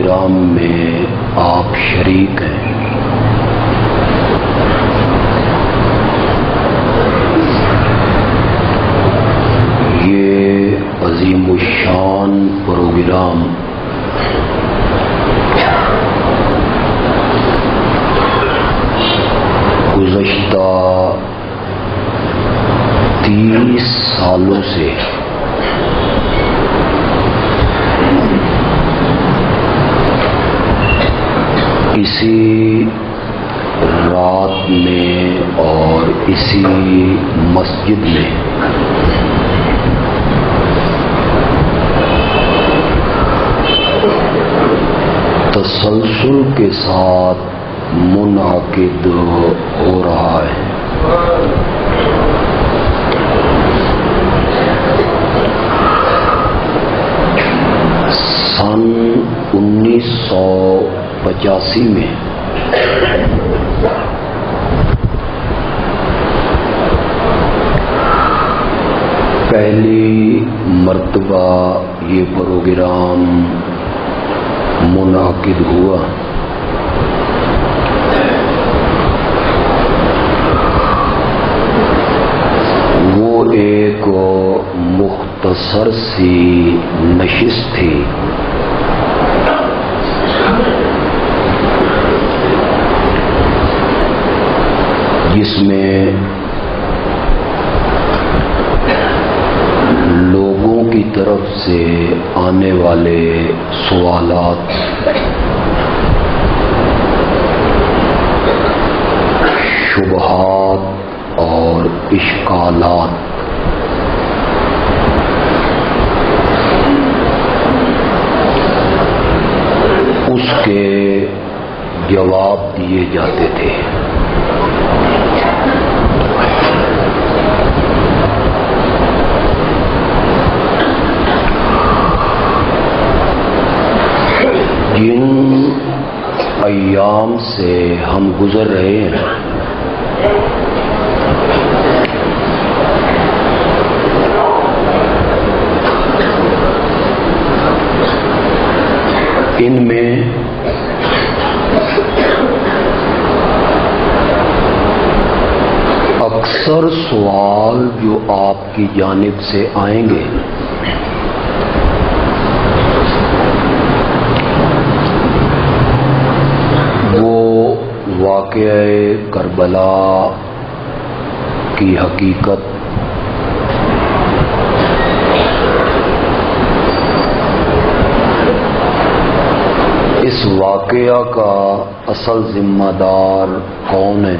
Programme میں آپ شریک ہیں۔ یہ عظیم الشان پروگرام گزشتہ 30 سالوں سے اسی رات میں اور اسی مسجد میں تسلسل کے ساتھ منعقد ہو رہا ہے۔ سن 1985 میں پہلی مرتبہ یہ پروگرام منعقد ہوا۔ وہ ایک مختصر سی نشست تھی جس میں لوگوں کی طرف سے آنے والے سوالات شبہات اور اشکالات اس کے جواب دیے جاتے تھے۔ جن ایام سے ہم گزر رہے ہیں ان میں اکثر سوال جو آپ کی جانب سے آئیں گے وہ واقعہ کربلا کی حقیقت، اس واقعہ کا اصل ذمہ دار کون ہے،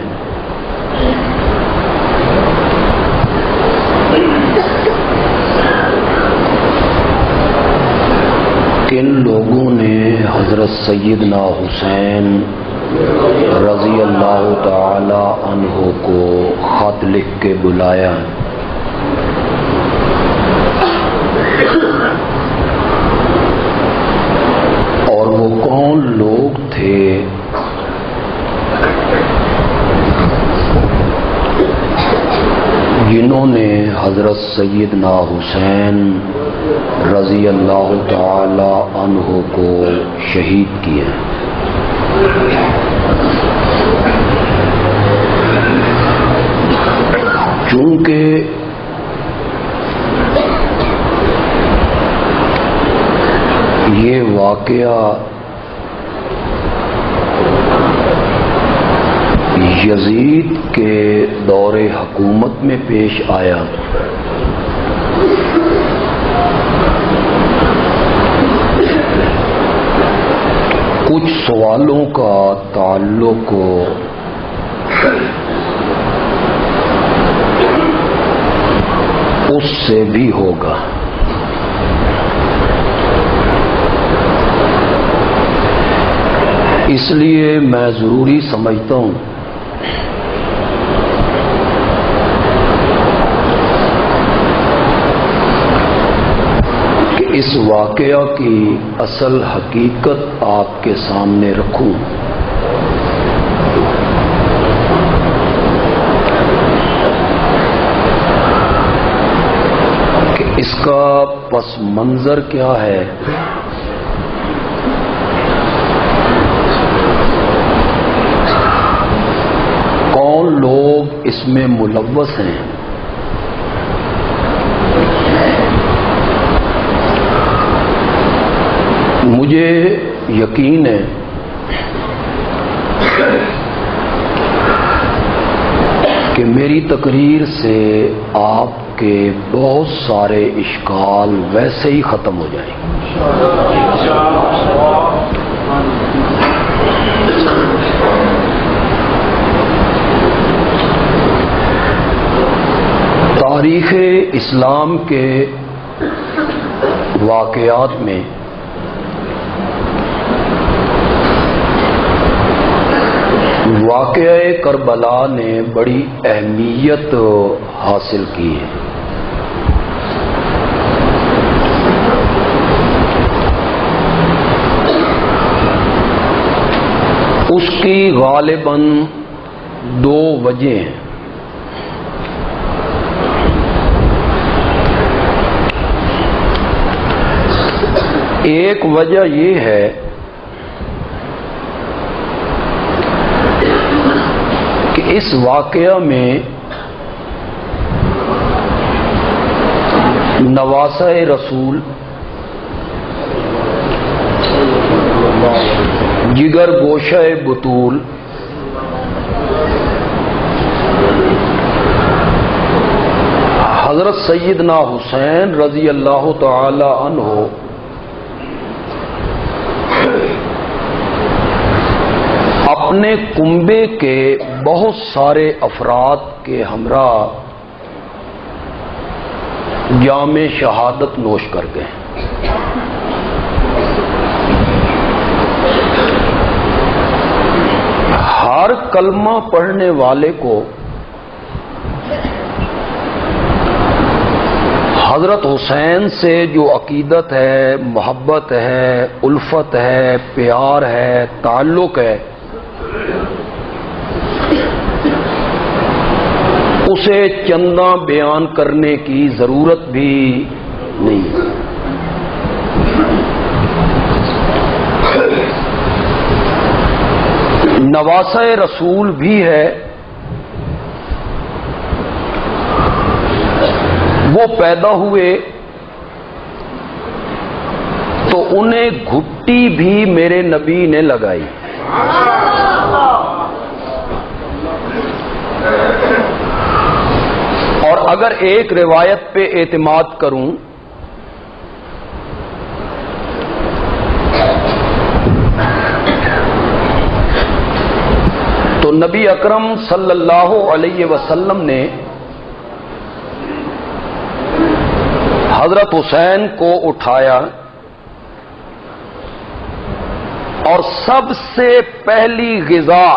کن لوگوں نے حضرت سیدنا حسین رضی اللہ تعالی عنہ کو خط لکھ کے بلایا، اور وہ کون لوگ تھے جنہوں نے حضرت سیدنا حسین رضی اللہ تعالی عنہ کو شہید کیا۔ چونکہ یہ واقعہ یزید کے دور حکومت میں پیش آیا، کچھ سوالوں کا تعلق اس سے بھی ہوگا۔ اس لیے میں ضروری سمجھتا ہوں کہ اس واقعہ کی اصل حقیقت آپ کے سامنے رکھوں، کہ اس کا پس منظر کیا ہے، میں ملوث ہیں، مجھے یقین ہے کہ میری تقریر سے آپ کے بہت سارے اشکال ویسے ہی ختم ہو جائیں گے۔ تاریخ اسلام کے واقعات میں واقعہ کربلا نے بڑی اہمیت حاصل کی ہے۔ اس کی غالباً دو وجہ ہیں۔ ایک وجہ یہ ہے کہ اس واقعہ میں نواسہ رسول جگر گوشہ بطول حضرت سیدنا حسین رضی اللہ تعالی عنہ اپنے کنبے کے بہت سارے افراد کے ہمراہ جام شہادت نوش کر گئے۔ ہر کلمہ پڑھنے والے کو حضرت حسین سے جو عقیدت ہے، محبت ہے، الفت ہے، پیار ہے، تعلق ہے، اسے چندہ بیان کرنے کی ضرورت بھی نہیں۔ نواسہ رسول بھی ہے، وہ پیدا ہوئے تو انہیں گھٹی بھی میرے نبی نے لگائی۔ اور اگر ایک روایت پہ اعتماد کروں تو نبی اکرم صلی اللہ علیہ وسلم نے حضرت حسین کو اٹھایا اور سب سے پہلی غذا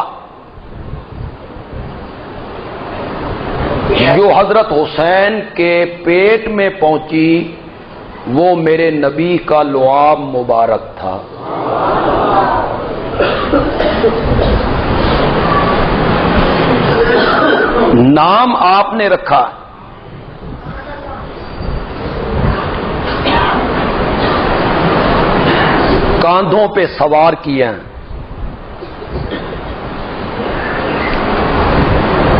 جو حضرت حسین کے پیٹ میں پہنچی وہ میرے نبی کا لعاب مبارک تھا۔ نام آپ نے رکھا کاندھوں پہ سوار کیا،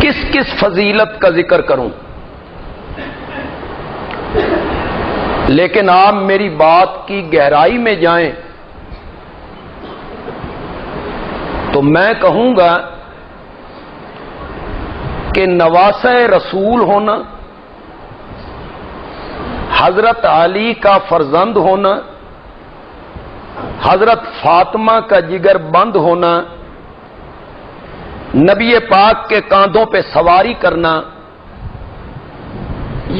کس کس فضیلت کا ذکر کروں، لیکن آپ میری بات کی گہرائی میں جائیں تو میں کہوں گا کہ نواسہ رسول ہونا، حضرت علی کا فرزند ہونا، حضرت فاطمہ کا جگر بند ہونا، نبی پاک کے کاندھوں پہ سواری کرنا،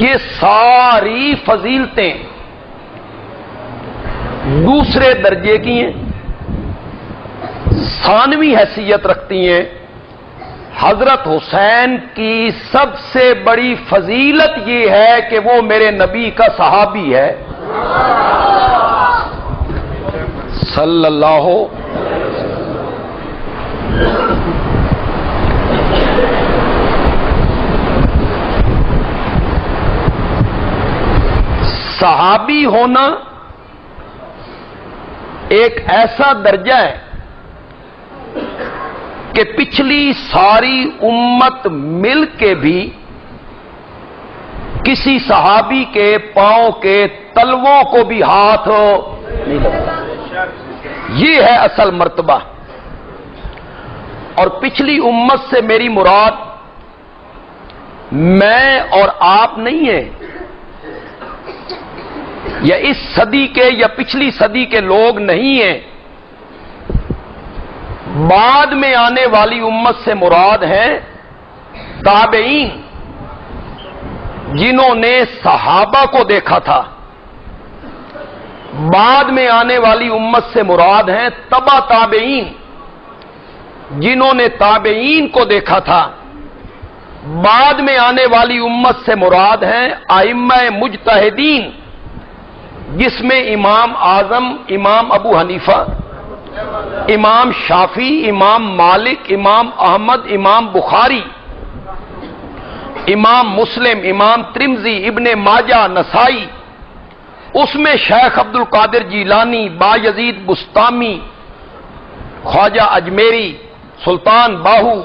یہ ساری فضیلتیں دوسرے درجے کی ہیں، ثانوی حیثیت رکھتی ہیں۔ حضرت حسین کی سب سے بڑی فضیلت یہ ہے کہ وہ میرے نبی کا صحابی ہے صلی اللہ۔ صحابی ہونا ایک ایسا درجہ ہے کہ پچھلی ساری امت مل کے بھی کسی صحابی کے پاؤں کے تلووں کو بھی ہاتھ نہیں لگا. یہ ہے اصل مرتبہ. اور پچھلی امت سے میری مراد میں اور آپ نہیں ہے، یا اس صدی کے یا پچھلی صدی کے لوگ نہیں ہیں. بعد میں آنے والی امت سے مراد ہے تابعین، جنہوں نے صحابہ کو دیکھا تھا. بعد میں آنے والی امت سے مراد ہیں تبع تابعین، جنہوں نے تابعین کو دیکھا تھا. بعد میں آنے والی امت سے مراد ہیں ائمہ مجتہدین، جس میں امام اعظم امام ابو حنیفہ، امام شافعی، امام مالک، امام احمد، امام بخاری، امام مسلم، امام ترمذی، ابن ماجہ، نسائی، اس میں شیخ عبد القادر جیلانی، بایزید بستامی، خواجہ اجمیری، سلطان باہو،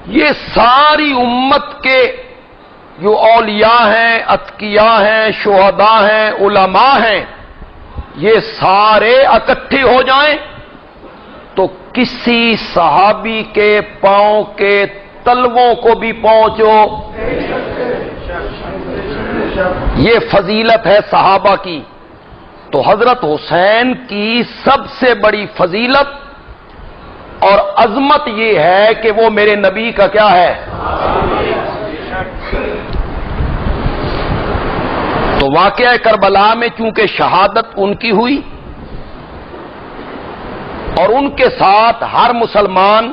یہ ساری امت کے جو اولیاء ہیں، اتقیاء ہیں، شہداء ہیں، علماء ہیں، یہ سارے اکٹھے ہو جائیں تو کسی صحابی کے پاؤں کے تلووں کو بھی پہنچو. یہ فضیلت ہے صحابہ کی. تو حضرت حسین کی سب سے بڑی فضیلت اور عظمت یہ ہے کہ وہ میرے نبی کا کیا ہے؟ تو واقعہ کربلا میں چونکہ شہادت ان کی ہوئی اور ان کے ساتھ ہر مسلمان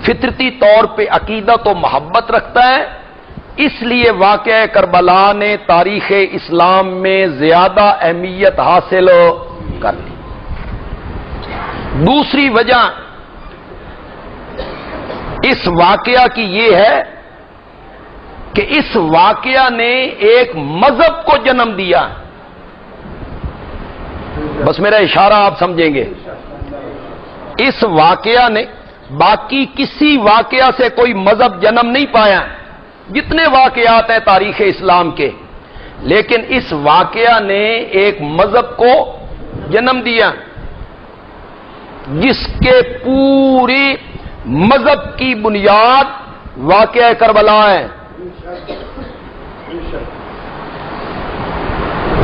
فطرتی طور پہ عقیدت و محبت رکھتا ہے، اس لیے واقعہ کربلا نے تاریخ اسلام میں زیادہ اہمیت حاصل کر لی. دوسری وجہ اس واقعہ کی یہ ہے کہ اس واقعہ نے ایک مذہب کو جنم دیا. بس میرا اشارہ آپ سمجھیں گے. اس واقعہ نے باقی کسی واقعہ سے کوئی مذہب جنم نہیں پایا، جتنے واقعات ہیں تاریخ اسلام کے، لیکن اس واقعہ نے ایک مذہب کو جنم دیا جس کے پوری مذہب کی بنیاد واقعہ کربلا ہے.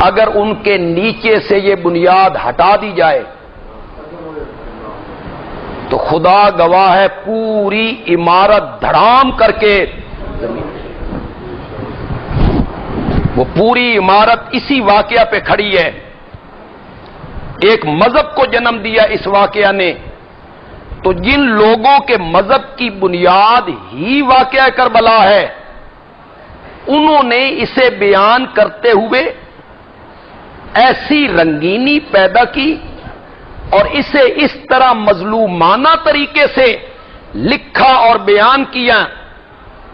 اگر ان کے نیچے سے یہ بنیاد ہٹا دی جائے تو خدا گواہ ہے پوری عمارت دھڑام کر کے وہ پوری عمارت اسی واقعہ پہ کھڑی ہے. ایک مذہب کو جنم دیا اس واقعہ نے. تو جن لوگوں کے مذہب کی بنیاد ہی واقعہ کربلا ہے، انہوں نے اسے بیان کرتے ہوئے ایسی رنگینی پیدا کی اور اسے اس طرح مظلومانہ طریقے سے لکھا اور بیان کیا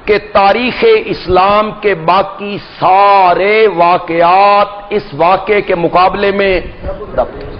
کہ تاریخ اسلام کے باقی سارے واقعات اس واقعے کے مقابلے میں دب گئے.